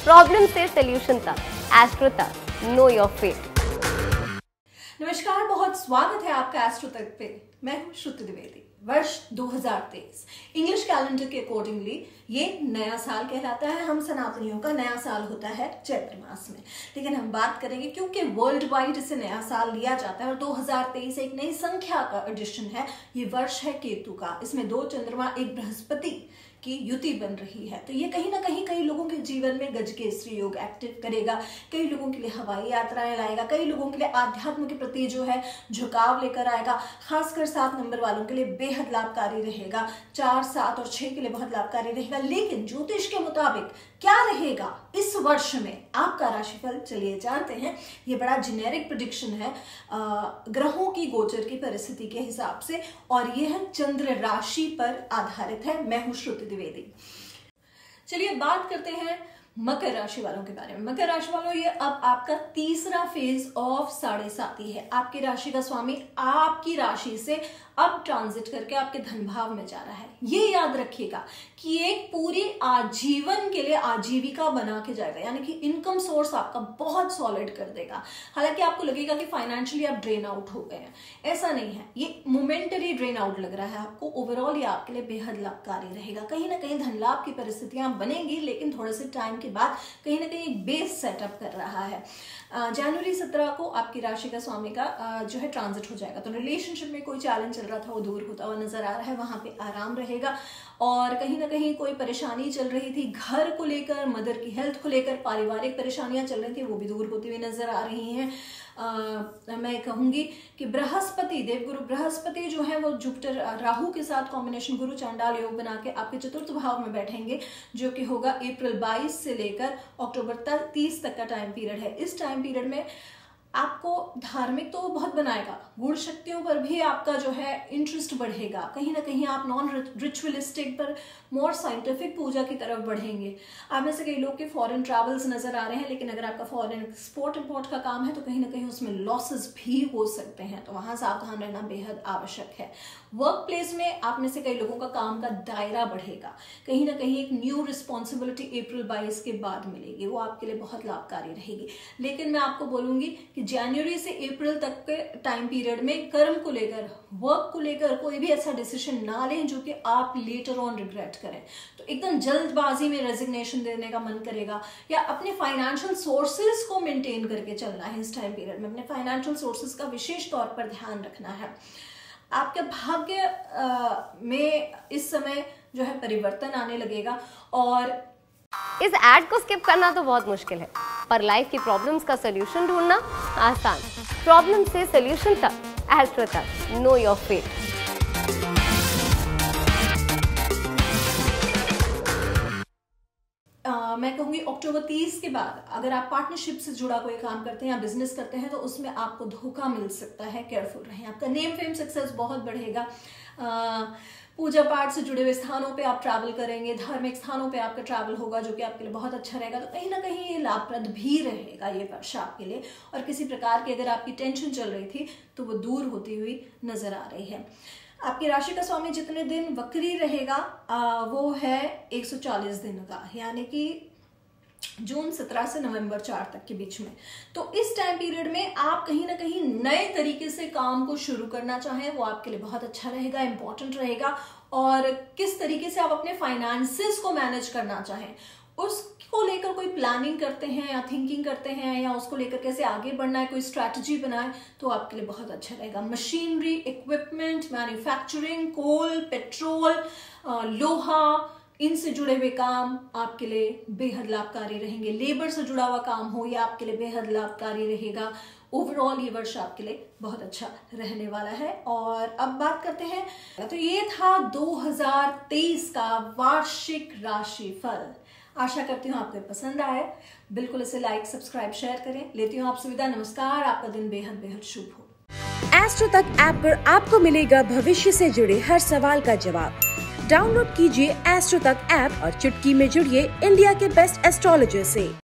Problem से solution तक, astro तक, नो योर फेट। नमस्कार, बहुत स्वागत है आपका एस्ट्रो तक पे। मैं हूं श्रुति द्विवेदी। वर्ष 2023 इंग्लिश कैलेंडर के अकॉर्डिंगली ये नया साल कहलाता है। हम सनातनियों का नया साल होता है चैत्र मास में, लेकिन हम बात करेंगे क्योंकि वर्ल्ड वाइड इसे नया साल लिया जाता है और 2023 एक नई संख्या का एडिशन है। ये वर्ष है केतु का। इसमें 2 चंद्रमा एक बृहस्पति की युति बन रही है, तो ये कहीं ना कहीं कई लोगों के जीवन में गजकेसरी योग एक्टिव करेगा, कई लोगों के लिए हवाई यात्राएं लाएगा, कई लोगों के लिए आध्यात्म के प्रति जो है झुकाव लेकर आएगा। खासकर 7 नंबर वालों के लिए बेहद लाभकारी रहेगा। 4, 7 और 6 के लिए बहुत लाभकारी रहेगा। लेकिन ज्योतिष के मुताबिक क्या रहेगा इस वर्ष में आपका राशिफल, चलिए जानते हैं। ये बड़ा जेनेरिक प्रेडिक्शन है ग्रहों की गोचर की परिस्थिति के हिसाब से, और ये है चंद्र राशि पर आधारित है। मैं हूं श्रुति द्विवेदी। चलिए बात करते हैं मकर राशि वालों के बारे में। मकर राशि वालों, ये अब आपका तीसरा फेज ऑफ 7.5 है। आपकी राशि का स्वामी आपकी राशि से अब ट्रांजिट करके आपके धन भाव में जा रहा है। ये याद रखिएगा कि एक पूरी आजीवन के लिए आजीविका बना के जाएगा, यानी कि इनकम सोर्स आपका बहुत सॉलिड कर देगा। हालांकि आपको लगेगा कि फाइनेंशियली आप ड्रेन आउट हो गए हैं, ऐसा नहीं है। ये मोमेंटरी ड्रेन आउट लग रहा है आपको। ओवरऑल ये आपके लिए बेहद लाभकारी रहेगा। कहीं ना कहीं धन लाभ की परिस्थितियां बनेंगी, लेकिन थोड़े से टाइम के बाद कहीं ना कहीं एक बेस सेटअप कर रहा है। जनवरी 17 को आपकी राशि का स्वामी का जो है ट्रांजिट हो जाएगा, तो रिलेशनशिप में कोई चैलेंज चल रहा था वो दूर होता हुआ नजर आ रहा है। वहां पे आराम रहेगा, और कहीं ना कहीं कोई परेशानी चल रही थी घर को लेकर, मदर की हेल्थ को लेकर, पारिवारिक परेशानियां चल रही थी, वो भी दूर होती हुई नजर आ रही हैं। मैं कहूंगी कि बृहस्पति, देवगुरु बृहस्पति जो है वो जुपिटर राहु के साथ कॉम्बिनेशन गुरु चांडाल योग बना के आपके चतुर्थ भाव में बैठेंगे, जो कि होगा अप्रैल 22 से लेकर अक्टूबर 30 तक का टाइम पीरियड है। इस टाइम पीरियड में आपको धार्मिक तो बहुत बनाएगा, गुण शक्तियों पर भी आपका जो है इंटरेस्ट बढ़ेगा। कहीं ना कहीं आप नॉन रिचुअलिस्टिक पर मोर साइंटिफिक पूजा की तरफ बढ़ेंगे। आप में से कई लोग के फॉरेन ट्रैवल्स नजर आ रहे हैं, लेकिन अगर आपका फॉरेन एक्सपोर्ट इंपोर्ट का काम है तो कहीं ना कहीं उसमें लॉसेस भी हो सकते हैं, तो वहां सावधान रहना बेहद आवश्यक है। वर्क प्लेस में आप में से कई लोगों का काम का दायरा बढ़ेगा। कहीं ना कहीं एक न्यू रिस्पॉन्सिबिलिटी अप्रैल 22 के बाद मिलेगी, वो आपके लिए बहुत लाभकारी रहेगी। लेकिन मैं आपको बोलूंगी कि जनवरी से अप्रैल तक के टाइम पीरियड में कर्म को लेकर, वर्क को लेकर कोई भी ऐसा डिसीजन ना लें जो कि आप लेटर ऑन रिग्रेट करें। तो एकदम जल्दबाजी में रेजिग्नेशन देने का मन करेगा, या अपने फाइनेंशियल सोर्सेज को मेंटेन करके चलना है। इस टाइम पीरियड में अपने फाइनेंशियल सोर्सेज का विशेष तौर पर ध्यान रखना है। आपके भाग्य में इस समय जो है परिवर्तन आने लगेगा, और इस एड को स्किप करना तो बहुत मुश्किल है, पर लाइफ की प्रॉब्लम्स का सोल्यूशन ढूंढना आसान। प्रॉब्लम से सोल्यूशन तक, एस्ट्रो तक, नो योर फेट। मैं कहूंगी अक्टूबर 30 के बाद अगर आप पार्टनरशिप से जुड़ा कोई काम करते हैं या बिजनेस करते हैं तो उसमें आपको धोखा मिल सकता है। केयरफुल रहें। आपका नेम फेम सक्सेस बहुत बढ़ेगा। पूजा पाठ से जुड़े हुए स्थानों पे आप ट्रैवल करेंगे, धार्मिक स्थानों पे आपका ट्रैवल होगा, जो कि आपके लिए बहुत अच्छा रहेगा। तो कहीं ना कहीं ये लाभप्रद भी रहेगा ये वर्ष आपके लिए, और किसी प्रकार की अगर आपकी टेंशन चल रही थी तो वो दूर होती हुई नजर आ रही है। आपकी राशि का स्वामी जितने दिन वक्री रहेगा वो है 140 दिन का, यानी कि जून 17 से नवंबर 4 तक के बीच में। तो इस टाइम पीरियड में आप कहीं ना कहीं नए तरीके से काम को शुरू करना चाहें, वो आपके लिए बहुत अच्छा रहेगा, इंपॉर्टेंट रहेगा। और किस तरीके से आप अपने फाइनेंसेस को मैनेज करना चाहें, उसको लेकर कोई प्लानिंग करते हैं या थिंकिंग करते हैं, या उसको लेकर कैसे आगे बढ़ना है, कोई स्ट्रैटेजी बनाए, तो आपके लिए बहुत अच्छा रहेगा। मशीनरी, इक्विपमेंट, मैन्युफैक्चरिंग, कोल, पेट्रोल, लोहा, इनसे जुड़े हुए काम आपके लिए बेहद लाभकारी रहेंगे। लेबर से जुड़ा हुआ काम हो, ये आपके लिए बेहद लाभकारी रहेगा। ओवरऑल ये वर्ष आपके लिए बहुत अच्छा रहने वाला है। और अब बात करते हैं, तो ये था 2023 का वार्षिक राशिफल। आशा करती हूँ आपको पसंद आए। बिल्कुल इसे लाइक, सब्सक्राइब, शेयर करें। लेती हूँ आपसे विदा। नमस्कार। आपका दिन बेहद बेहद शुभ हो। एस्ट्रो तक ऐप पर आपको मिलेगा भविष्य से जुड़े हर सवाल का जवाब। डाउनलोड कीजिए एस्ट्रो तक ऐप और चुटकी में जुड़िए इंडिया के बेस्ट एस्ट्रोलॉजर से।